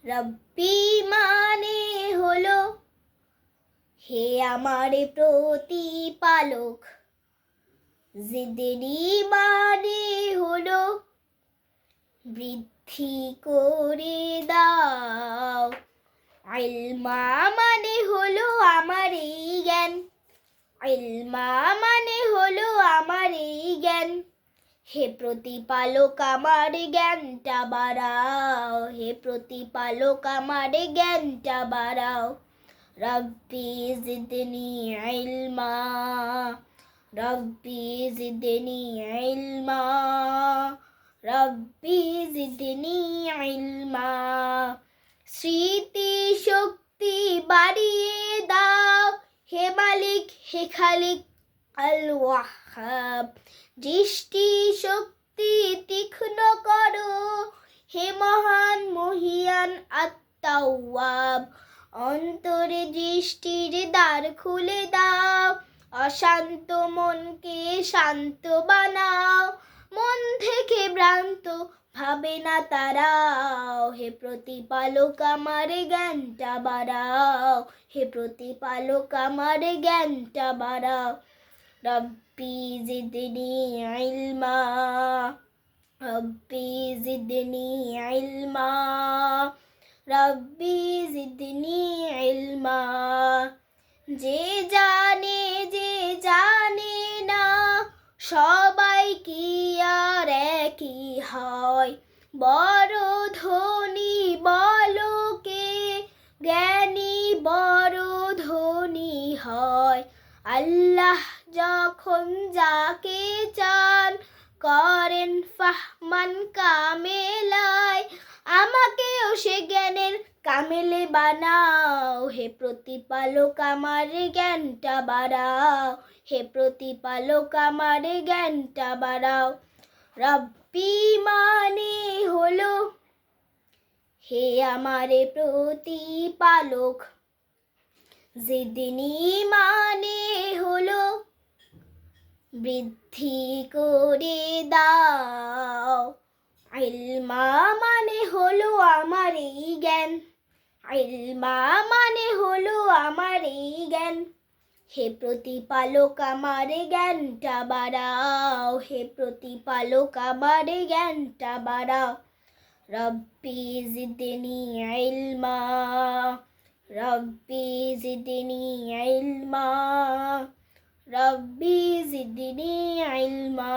রব্বি মানে হলো হে আমার প্রতিপালক, জিদনি মানে হলো বৃদ্ধি করে দাও, ইলমা মানে হলো আমার এই জ্ঞান, ইলমা মানে হলো আমার এই জ্ঞান। হে প্রতিপালক আমার জ্ঞানটা বাড়াও, হে প্রতিপালক আমার জ্ঞানটা বাড়াও। রব্বি জিদনি ইলমা, রব্বি জিদনি ইলমা, রব্বি জিদনি ইলমা। স্মৃতি শক্তি বাড়িয়ে দাও, হে মালিক হে খালিক আল ওয়াহ্হাব। দৃষ্টি শক্তি তীক্ষ্ণ করো, হে মহান মহিয়ান আত-তাওয়াব। অন্তরে দৃষ্টির দ্বার খুলে দাও, অশান্ত মনকে শান্ত বানাও, মন থেকে ভ্রান্ত ভাবে না তারাও। হে প্রতিপালক আমার জ্ঞানটা বাড়াও, হে প্রতিপালক আমার জ্ঞানটা বাড়াও। রব্বি জিদনি ইলমা, রব্বি জিদনি ইলমা, রব্বি জিদনি ইলমা। যে জানে না সবাই কি আর একই হয়, বড় ধনী বলো কে, জ্ঞানী বড় ধনী হয়। আল্লাহ যখন যাকে চান করেন ফাহমান কামেলায়, আমাকেও সে জ্ঞানের কামেলে বানাও। হে প্রতিপালক আমার জ্ঞানটা বাড়াও, হে প্রতিপালক আমার জ্ঞানটা বাড়াও। রব্বি মানে হলো হে আমার প্রতিপালক, জিদনি মানে হলো বৃদ্ধি করে দাও, ইলমা মানে হলো আমার এই জ্ঞান, ইলমা মানে হলো আমার এই জ্ঞান। হে প্রতিপালক আমার জ্ঞানটা বাড়াও, হে প্রতিপালক আমার জ্ঞানটা বাড়াও। রব্বি জিদনি ইলমা, রব্বি জিদনি ইলমা, রব্বি জিদনি ইলমা।